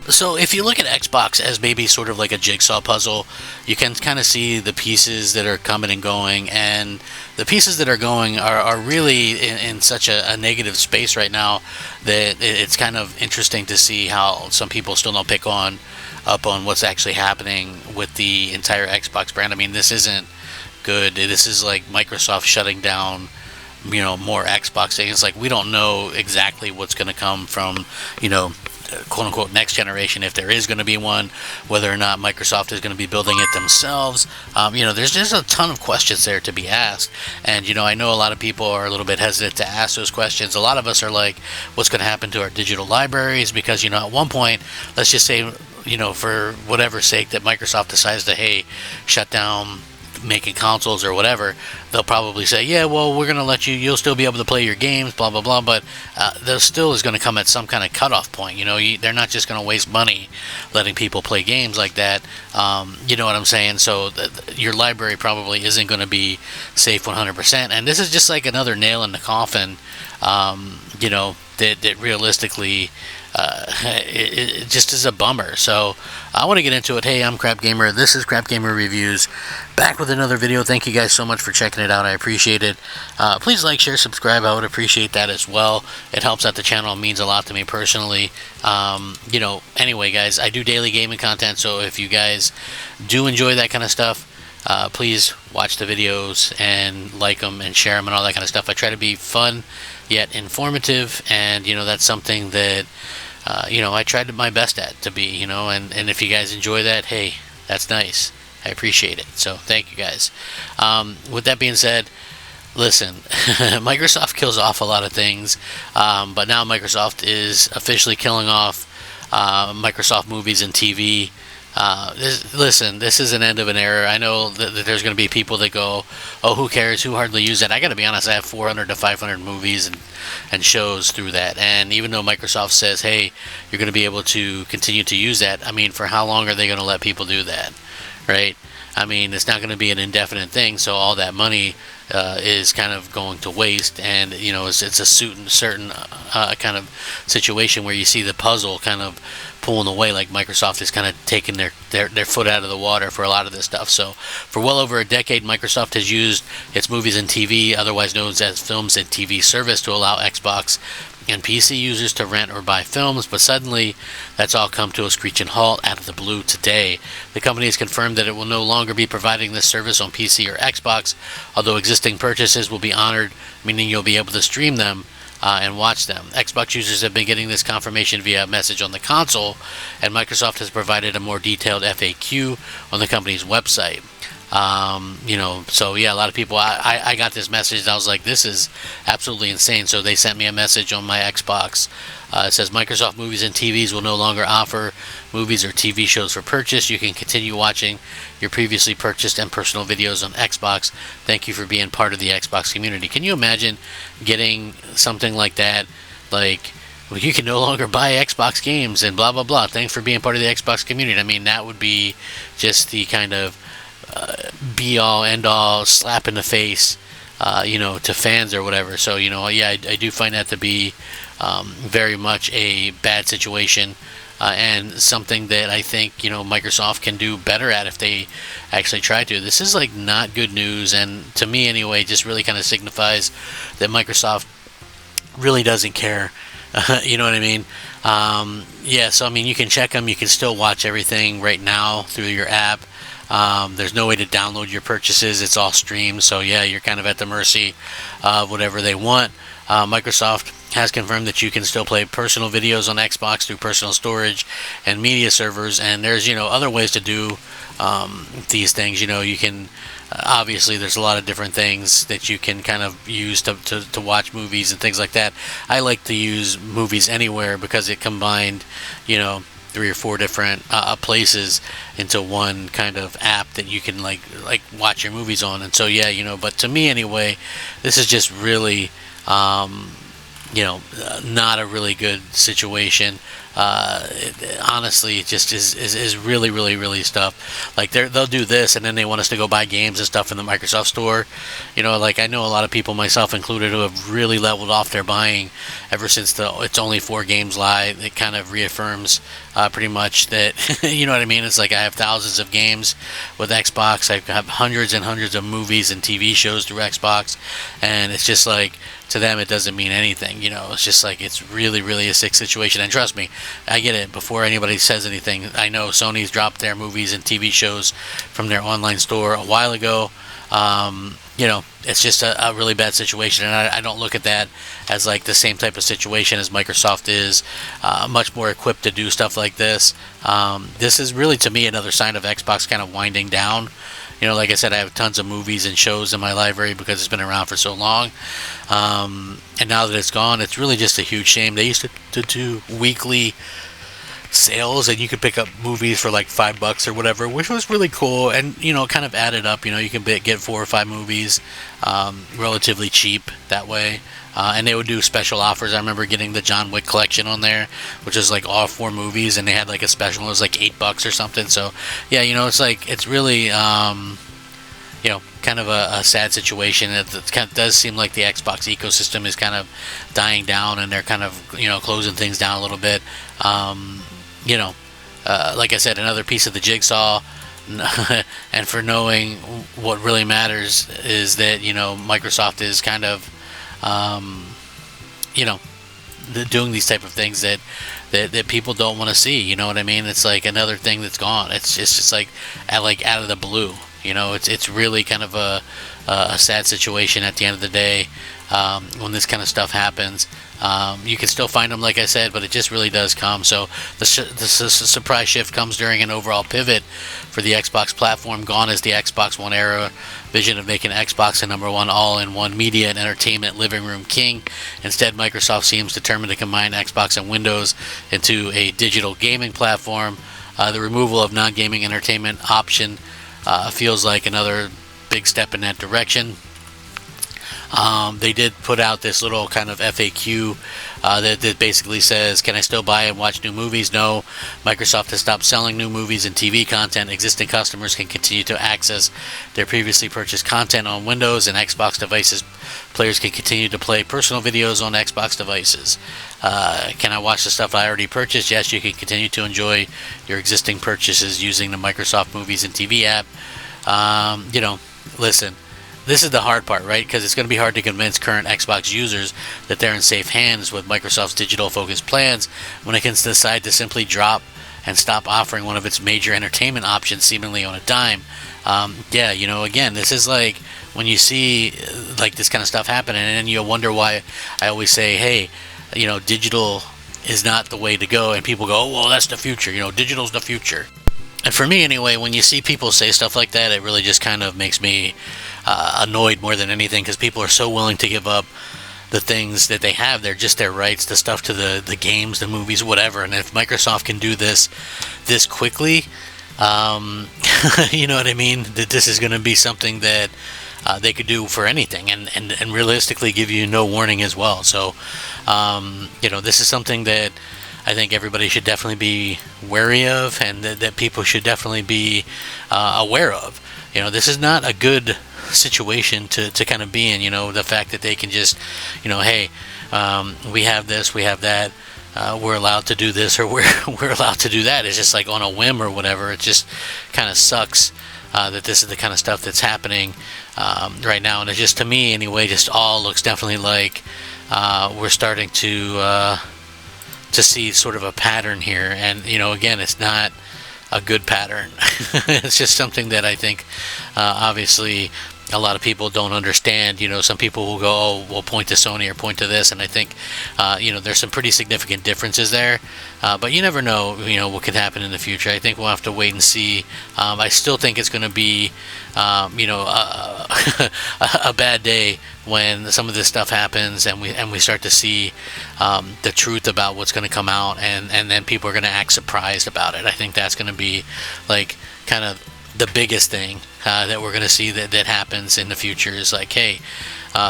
So if you look at Xbox as maybe sort of like a jigsaw puzzle, you can kind of see the pieces that are coming and going, and the pieces that are going are really in such a negative space right now that it's kind of interesting to see how some people still don't pick on up on what's actually happening with the entire Xbox brand. I mean, this isn't good. This is like Microsoft shutting down more Xbox things. It's like we don't know exactly what's going to come from quote unquote next generation, if there is going to be one, whether or not Microsoft is going to be building it themselves. There's just a ton of questions there to be asked, and I know a lot of people are a little bit hesitant to ask those questions. A lot of us are like, what's going to happen to our digital libraries? Because at one point, let's just say, for whatever sake that Microsoft decides to, hey, shut down making consoles or whatever, they'll probably say, yeah, well, we're going to let you'll still be able to play your games, blah, blah, blah, but there still is going to come at some kind of cutoff point. They're not just going to waste money letting people play games like that. You know what I'm saying? So your library probably isn't going to be safe 100%, and this is just like another nail in the coffin, that realistically it just is a bummer. So I want to get into it. Hey, I'm Crap Gamer. This is Crap Gamer Reviews. Back with another video. Thank you guys so much for checking it out. I appreciate it. Please like, share, subscribe. I would appreciate that as well. It helps out the channel. It means a lot to me personally. Anyway, guys, I do daily gaming content, so if you guys do enjoy that kind of stuff, please watch the videos and like them and share them and all that kind of stuff. I try to be fun yet informative, and that's something that I tried my best at to be, and if you guys enjoy that, hey, that's nice. I appreciate it. So thank you guys. With that being said, listen, Microsoft kills off a lot of things, but now Microsoft is officially killing off Microsoft movies and TV. This is an end of an era. I know that there's going to be people that go, oh, who cares, who hardly use that. I got to be honest, I have 400 to 500 movies and shows through that, and even though Microsoft says, hey, you're going to be able to continue to use that, I mean, for how long are they going to let people do that, right? I mean, it's not going to be an indefinite thing, so all that money is kind of going to waste, and it's a certain kind of situation where you see the puzzle kind of pulling away, like Microsoft is kind of taking their foot out of the water for a lot of this stuff. So for well over a decade, Microsoft has used its movies and TV, otherwise known as films and TV service, to allow Xbox and PC users to rent or buy films, but suddenly that's all come to a screeching halt out of the blue today. The company has confirmed that it will no longer be providing this service on PC or Xbox, although existing purchases will be honored, meaning you'll be able to stream them and watch them. Xbox users have been getting this confirmation via a message on the console, and Microsoft has provided a more detailed FAQ on the company's website. So yeah, a lot of people, I got this message and I was like, this is absolutely insane. So they sent me a message on my Xbox. It says Microsoft movies and TVs will no longer offer movies or TV shows for purchase. You can continue watching your previously purchased and personal videos on Xbox. Thank you for being part of the Xbox community. Can you imagine getting something like that? Like, well, you can no longer buy Xbox games and blah, blah, blah. Thanks for being part of the Xbox community. I mean, that would be just the kind of be all end all slap in the face to fans or whatever. So yeah, I do find that to be very much a bad situation, and something that I think Microsoft can do better at if they actually try to. This is like not good news, and to me anyway, just really kind of signifies that Microsoft really doesn't care. You know what I mean? Yeah, so I mean, you can check them, you can still watch everything right now through your app. There's no way to download your purchases. It's all streamed. So yeah, you're kind of at the mercy of whatever they want. Microsoft has confirmed that you can still play personal videos on Xbox through personal storage and media servers. And there's, other ways to do these things. You can, obviously there's a lot of different things that you can kind of use to watch movies and things like that. I like to use Movies Anywhere because it combined, 3 or 4 different places into one kind of app that you can like watch your movies on. And so yeah, but to me anyway, this is just really not a really good situation. honestly, it just is really, really, really stuff. Like they'll do this, and then they want us to go buy games and stuff in the Microsoft Store. Like I know a lot of people, myself included, who have really leveled off their buying ever since it's only 4 games live. It kind of reaffirms pretty much that you know what I mean. It's like I have thousands of games with Xbox. I have hundreds and hundreds of movies and TV shows through Xbox, and it's just like, to them it doesn't mean anything. It's just like, it's really, really a sick situation. And trust me, I get it. Before anybody says anything, I know Sony's dropped their movies and TV shows from their online store a while ago. It's just a really bad situation, and I don't look at that as like the same type of situation as Microsoft is, much more equipped to do stuff like this. This is really, to me, another sign of Xbox kind of winding down. Like I said, I have tons of movies and shows in my library because it's been around for so long. And now that it's gone, it's really just a huge shame. They used to do weekly sales, and you could pick up movies for like $5 or whatever, which was really cool. And kind of added up. You can get 4 or 5 movies relatively cheap that way. And they would do special offers. I remember getting the John Wick collection on there, which is like all 4 movies, and they had like a special. It was like $8 or something. So yeah, it's like, it's really kind of a sad situation. It kind of does seem like the Xbox ecosystem is kind of dying down, and they're kind of closing things down a little bit. Like I said, another piece of the jigsaw. And for knowing what really matters is that Microsoft is kind of doing these type of things that people don't want to see. You know what I mean? It's like another thing that's gone. It's just like out of the blue. It's really kind of a sad situation at the end of the day when this kind of stuff happens. You can still find them, like I said, but it just really does come. So the surprise shift comes during an overall pivot for the Xbox platform. Gone is the Xbox One era vision of making Xbox a #1 all-in-one media and entertainment living room king. Instead, Microsoft seems determined to combine Xbox and Windows into a digital gaming platform. The removal of non-gaming entertainment option feels like another big step in that direction. They did put out this little kind of FAQ that basically says, can I still buy and watch new movies? No. Microsoft has stopped selling new movies and TV content. Existing customers can continue to access their previously purchased content on Windows and Xbox devices. Players can continue to play personal videos on Xbox devices. Can I watch the stuff I already purchased? Yes, you can continue to enjoy your existing purchases using the Microsoft Movies and TV app. Listen, this is the hard part, right? Because it's going to be hard to convince current Xbox users that they're in safe hands with Microsoft's digital-focused plans when it can decide to simply drop and stop offering one of its major entertainment options seemingly on a dime. Again, this is like when you see like this kind of stuff happening, and you wonder why I always say, hey, digital is not the way to go, and people go, oh, well, that's the future. Digital's the future. And for me, anyway, when you see people say stuff like that, it really just kind of makes me annoyed more than anything, because people are so willing to give up the things that they have. They're just their rights, the stuff to the games, the movies, whatever. And if Microsoft can do this quickly, you know what I mean? That this is going to be something that they could do for anything, and realistically give you no warning as well. So, this is something that I think everybody should definitely be wary of, and that people should definitely be aware of. This is not a good situation to kind of be in. The fact that they can just, hey, we have this, we have that, we're allowed to do this, or we're allowed to do that. It's just like on a whim or whatever. It just kind of sucks that this is the kind of stuff that's happening right now. And it just, to me anyway, just all looks definitely like we're starting to see sort of a pattern here. And again, it's not a good pattern. It's just something that I think obviously a lot of people don't understand. Some people will go, oh, we'll point to Sony or point to this, and I think there's some pretty significant differences there, but you never know what could happen in the future. I think we'll have to wait and see. I still think it's going to be a bad day when some of this stuff happens, and we start to see the truth about what's going to come out, and then people are going to act surprised about it. I think that's going to be like kind of the biggest thing that we're going to see that happens in the future is like, hey,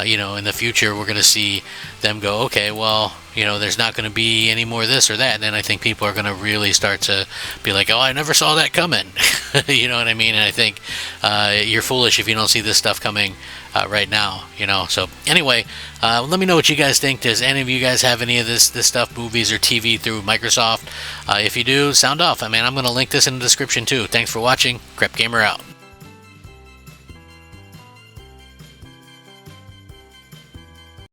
you know, in the future we're going to see them go, okay, well, you know, there's not going to be any more this or that, and then I think people are going to really start to be like, oh, I never saw that coming. You know what I mean? And I think you're foolish if you don't see this stuff coming right now, you know. So anyway, let me know what you guys think. Does any of you guys have any of this stuff, movies or TV through Microsoft? If you do, sound off. I mean, I'm going to link this in the description too. Thanks for watching. Crap Gamer out.